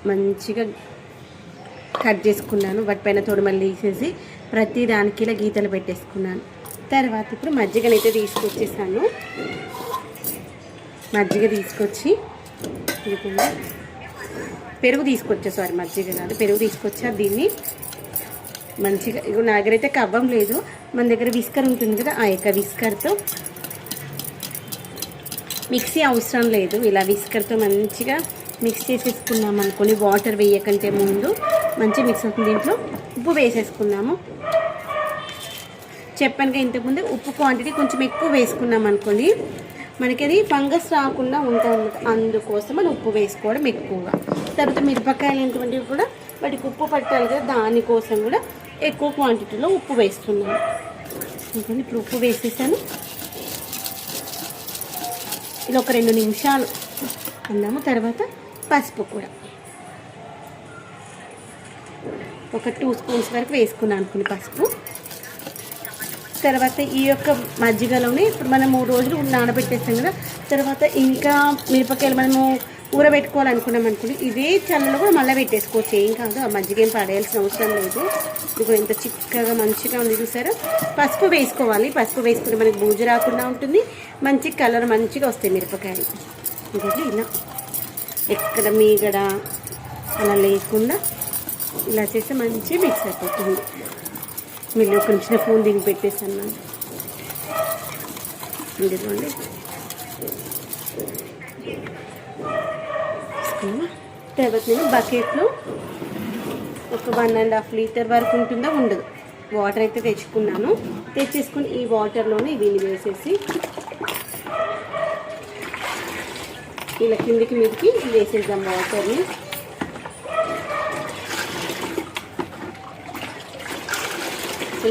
మంచిగా కట్ చేసుకున్నాను. వాటిపైన తొడిమలు తీసేసి ప్రతి దానికి ఇలా గీతలు పెట్టేసుకున్నాను. తర్వాత ఇప్పుడు మజ్జిగనైతే తీసుకొచ్చేసాను. మజ్జిగ తీసుకొచ్చి పెరుగు తీసుకొచ్చా, మజ్జిగ కాదు పెరుగు తీసుకొచ్చా. దీన్ని మంచిగా నా దగ్గర అయితే కవ్వం లేదు, మన దగ్గర విస్కర్ ఉంటుంది కదా, ఆ యొక్క విస్కర్తో మిక్సీ అవసరం లేదు, ఇలా విస్కర్తో మంచిగా మిక్స్ చేసేసుకున్నాము అనుకోని. వాటర్ వేయకంటే ముందు మంచిగా మిక్స్ అవుతుంది. దీంట్లో ఉప్పు వేసేసుకున్నాము. చెప్పానుగా ఇంతకుముందు ఉప్పు క్వాంటిటీ కొంచెం ఎక్కువ వేసుకున్నాం అనుకోండి, మనకి అది ఫంగస్ రాకుండా ఉంటుంది. అందుకోసం మనం ఉప్పు వేసుకోవడం ఎక్కువగా. తర్వాత మిరపకాయలు ఏంటంటే కూడా వాటికి ఉప్పు పట్టాలి కదా, దానికోసం కూడా ఎక్కువ క్వాంటిటీలో ఉప్పు వేస్తున్నాను. ఇప్పుడు ఉప్పు వేసేసాను. ఇలా ఒక 2 నిమిషాలు అన్నాము. తర్వాత పసుపు కూడా ఒక 2 స్పూన్స్ వరకు వేసుకున్నాను అనుకుని పసుపు. తర్వాత ఈ యొక్క మజ్జిగలోనే ఇప్పుడు మనం 3 రోజులు నానబెట్టేస్తాం కదా, తర్వాత ఇంకా మిరపకాయలు మనము ఊరబెట్టుకోవాలనుకున్నాం అనుకోండి, ఇదే చల్లలో కూడా మళ్ళీ పెట్టేసుకోవచ్చు, ఏం కాదు. ఆ మజ్జిగ ఏం పడేయాల్సిన అవసరం లేదు. ఇప్పుడు ఇంత చిక్కగా మంచిగా ఉంది చూసారా. పసుపు వేసుకోవాలి, పసుపు వేసుకుంటే మనకి బూజు రాకుండా ఉంటుంది, మంచి కలర్ మంచిగా వస్తాయి మిరపకాయలు. ఇంకోటి ఇలా ఎక్కడ మీగడ అలా లేకుండా ఇలా చేస్తే మంచిగా మిక్స్ అయిపోతుంది. మీరు ఒక నిమిషం ఫోన్ దీనికి పెట్టేసాను. ఇదిగోండి తర్వాత నేను బకెట్లో ఒక 1.5 లీటర్ వరకు ఉంటుందో ఉండదు వాటర్ అయితే తెచ్చుకున్నాను. తెచ్చేసుకుని ఈ వాటర్లోనే దీన్ని వేసేసి ఇలా కిందికి మీదకి వేసేద్దాం వాటర్ని.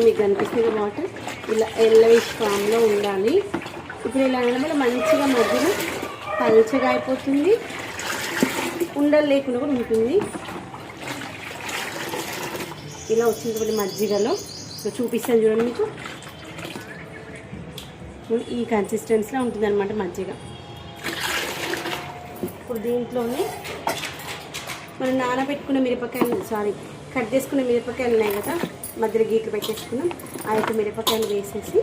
మీకు కనిపిస్తుంది వాటర్ ఇలా ఎల్లోయిష్ ఫామ్లో ఉండాలి. ఇప్పుడు ఇలా అనడం వల్ల మంచిగా మధ్యలో పల్చగా అయిపోతుంది, ఉండలు లేకుండా కూడా ఉంటుంది. ఇలా వచ్చినటువంటి మజ్జిగలో చూపిస్తాను చూడండి, మీకు ఈ కన్సిస్టెన్సీలో ఉంటుంది అనమాట మజ్జిగ. ఇప్పుడు దీంట్లోనే మనం నానబెట్టుకున్న మిరపకాయలు కట్ చేసుకున్న మిరపకాయలు ఉన్నాయి కదా, మధ్యలో గీట్లు పెట్టేసుకున్నాం. ఆ యొక్క మిరపకాయలు వేసేసి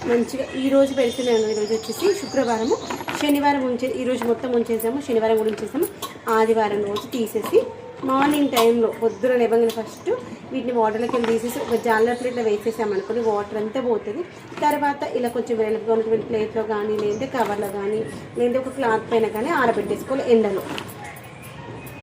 మంచిగా ఈరోజు పెడుతున్నాను. ఈరోజు వచ్చేసి శుక్రవారము, శనివారం ఈరోజు మొత్తం ఉంచేసాము, శనివారం కూడా ఉంచేసాము. ఆదివారం రోజు తీసేసి మార్నింగ్ టైంలో పొద్దున లేవగానే ఫస్ట్ వీటిని వాటర్లోకి వెళ్ళి తీసేసి ఒక జాలర్ ప్లేట్లో వేసేసామనుకోండి, వాటర్ అంతా పోతుంది. తర్వాత ఇలా కొంచెం వెలుపుగా ఉన్నటువంటి ప్లేట్లో కానీ, లేదంటే కవర్లో కానీ, లేదంటే ఒక క్లాత్ పైన కానీ ఆరబెట్టేసుకోవాలి ఎండలో.